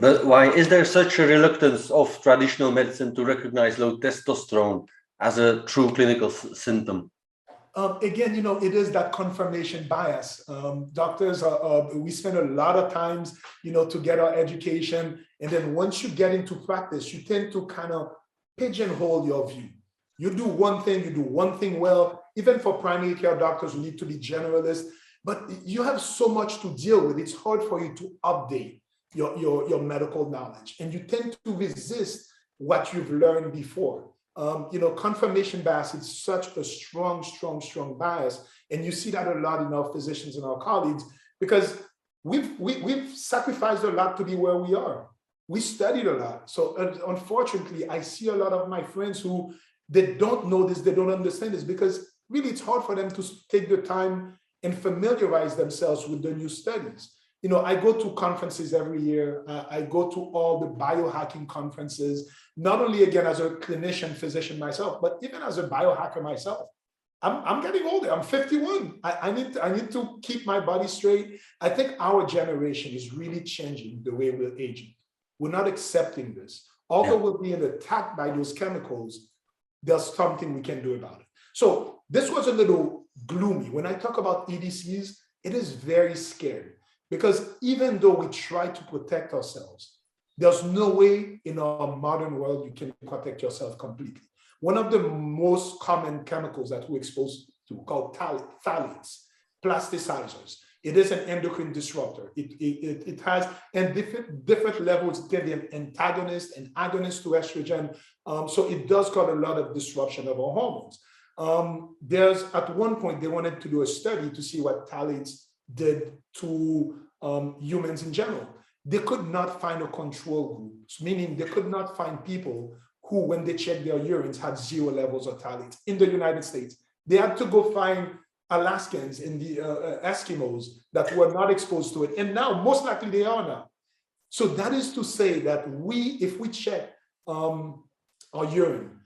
But why is there such a reluctance of traditional medicine to recognize low testosterone as a true clinical symptom? Again, it is that confirmation bias. Doctors, we spend a lot of times, to get our education. And then once you get into practice, you tend to kind of pigeonhole your view. You do one thing well. Even for primary care doctors, we need to be generalists, but you have so much to deal with. It's hard for you to update your medical knowledge, and you tend to resist what you've learned before. Confirmation bias is such a strong bias, and you see that a lot in our physicians and our colleagues because we've sacrificed a lot to be where we are. We studied a lot, so unfortunately, I see a lot of my friends who they don't know this, they don't understand this because really it's hard for them to take the time and familiarize themselves with the new studies. I go to conferences every year. I go to all the biohacking conferences, not only again as a clinician, physician myself, but even as a biohacker myself. I'm getting older. I'm 51. I need to keep my body straight. I think our generation is really changing the way we're aging. We're not accepting this. Although we're being attacked by those chemicals, there's something we can do about it. So this was a little gloomy. When I talk about EDCs, it is very scary. Because even though we try to protect ourselves, there's no way in our modern world you can protect yourself completely. One of the most common chemicals that we're exposed to called phthalates, plasticizers. It is an endocrine disruptor. It has, and different levels, it can be an antagonist, an agonist to estrogen. So it does cause a lot of disruption of our hormones. There's, at one point, they wanted to do a study to see what phthalates did to humans in general. They could not find a control group, meaning they could not find people who, when they checked their urines, had 0 levels of phthalates in the United States. They had to go find Alaskans and the Eskimos that were not exposed to it. And now, most likely they are now. So that is to say that if we check our urine,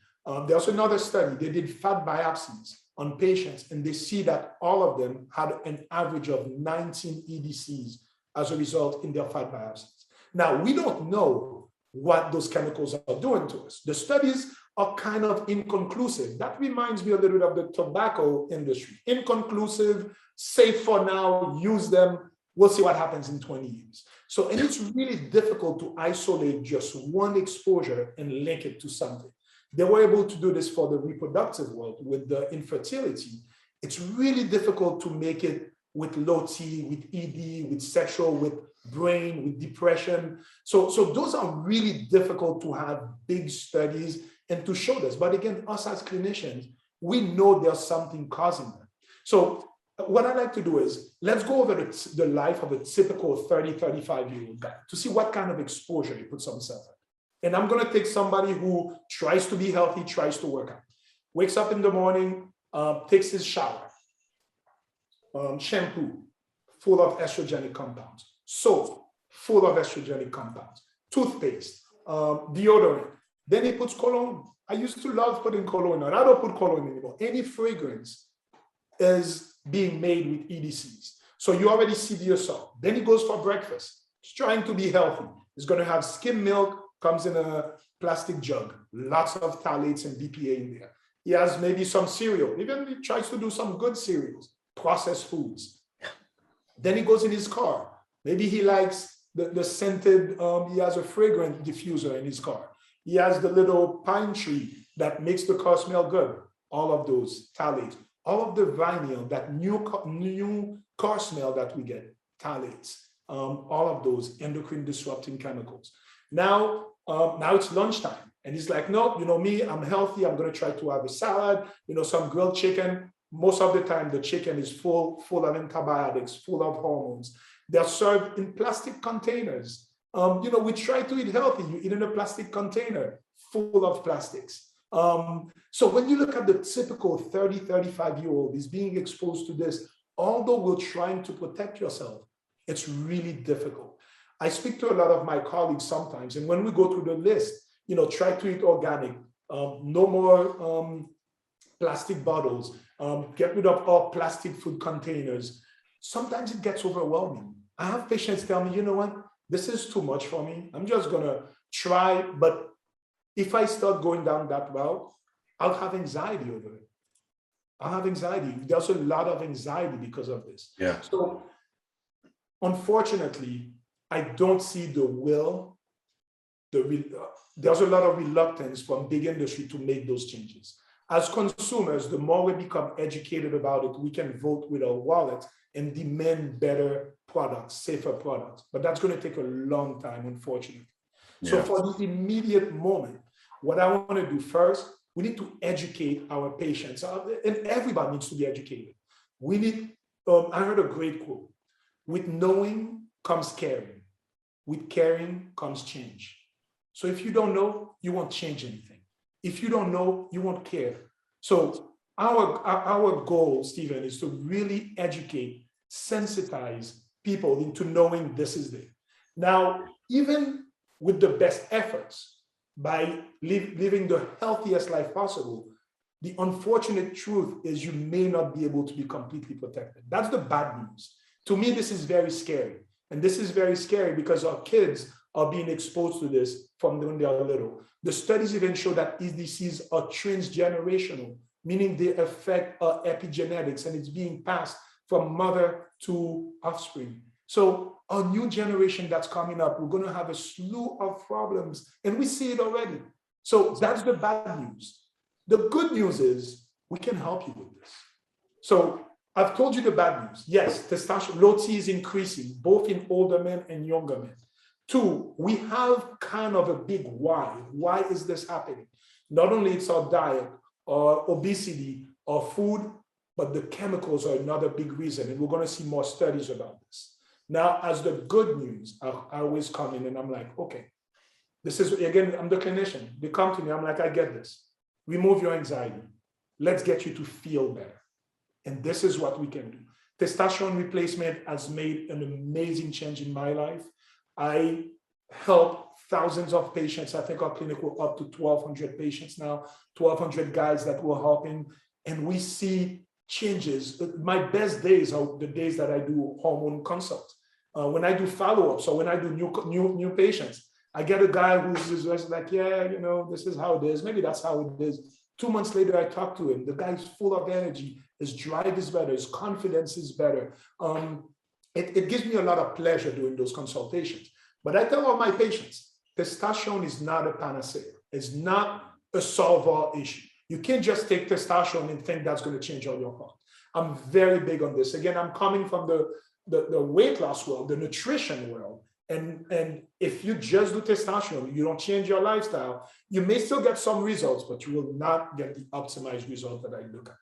there's another study, they did fat biopsies on patients, and they see that all of them had an average of 19 EDCs as a result in their fat biopsies. Now, we don't know what those chemicals are doing to us. The studies are kind of inconclusive. That reminds me a little bit of the tobacco industry. Inconclusive, safe for now, use them, we'll see what happens in 20 years. So, and it's really difficult to isolate just one exposure and link it to something. They were able to do this for the reproductive world with the infertility. It's really difficult to make it with low T, with ED, with sexual, with brain, with depression. So those are really difficult to have big studies and to show this. But again, us as clinicians, we know there's something causing them. So what I like to do is, let's go over the life of a typical 30, 35-year-old guy to see what kind of exposure he puts on himself at. And I'm going to take somebody who tries to be healthy, tries to work out, wakes up in the morning, takes his shower, shampoo, full of estrogenic compounds, soap, full of estrogenic compounds, toothpaste, deodorant. Then he puts cologne. I used to love putting cologne on. I don't put cologne anymore. Any fragrance is being made with EDCs. So you already see the yourself. Then he goes for breakfast. He's trying to be healthy. He's going to have skim milk, comes in a plastic jug, lots of phthalates and BPA in there. He has maybe some cereal. Even he tries to do some good cereals, processed foods. Then he goes in his car. Maybe he likes the scented, he has a fragrant diffuser in his car. He has the little pine tree that makes the car smell good. All of those phthalates. All of the vinyl, that new car smell that we get, phthalates. All of those endocrine disrupting chemicals. Now it's lunchtime, and he's like, no, me, I'm healthy. I'm going to try to have a salad, some grilled chicken. Most of the time, the chicken is full of antibiotics, full of hormones. They're served in plastic containers. We try to eat healthy. You eat in a plastic container full of plastics. So when you look at the typical 30, 35-year-old is being exposed to this, although we're trying to protect yourself, it's really difficult. I speak to a lot of my colleagues sometimes, and when we go through the list, try to eat organic, no more plastic bottles, get rid of all plastic food containers. Sometimes it gets overwhelming. I have patients tell me, you know what? this is too much for me. I'm just gonna try, but if I start going down that route, I'll have anxiety over it. I'll have anxiety. There's a lot of anxiety because of this. Yeah. So unfortunately, I don't see the will, there's a lot of reluctance from big industry to make those changes. As consumers, the more we become educated about it, we can vote with our wallet and demand better products, safer products. But that's going to take a long time, unfortunately. Yeah. So for the immediate moment, what I want to do first, we need to educate our patients, and everybody needs to be educated. We need, I heard a great quote, with knowing comes caring. With caring comes change. So if you don't know, you won't change anything. If you don't know, you won't care. So our goal, Stephen, is to really educate, sensitize people into knowing this is there. Now, even with the best efforts, by living the healthiest life possible, the unfortunate truth is you may not be able to be completely protected. That's the bad news. To me, this is very scary. And this is very scary because our kids are being exposed to this from when they are little. The studies even show that these diseases are transgenerational, meaning they affect our epigenetics, and it's being passed from mother to offspring. So our new generation that's coming up, we're going to have a slew of problems, and we see it already. So that's the bad news. The good news is we can help you with this. So I've told you the bad news. Yes, testosterone, low T is increasing, both in older men and younger men. 2, we have kind of a big why. Why is this happening? Not only it's our diet or obesity or food, but the chemicals are another big reason. And we're going to see more studies about this. Now, as the good news, I always come in and I'm like, okay, this is, again, I'm the clinician. They come to me, I'm like, I get this. Remove your anxiety. Let's get you to feel better. And this is what we can do. Testosterone replacement has made an amazing change in my life. I help thousands of patients. I think our clinic will up to 1,200 patients now, 1,200 guys that we're helping. And we see changes. My best days are the days that I do hormone consult. When I do follow-ups or when I do new patients, I get a guy who's just like, yeah, you know, this is how it is. Maybe that's how it is. 2 months later, I talk to him. The guy's full of energy. His drive is better. His confidence is better. It gives me a lot of pleasure doing those consultations. But I tell all my patients, testosterone is not a panacea. It's not a solve-all issue. You can't just take testosterone and think that's going to change all your health. I'm very big on this. Again, I'm coming from the weight loss world, the nutrition world. And if you just do testosterone, you don't change your lifestyle, you may still get some results, but you will not get the optimized result that I look at.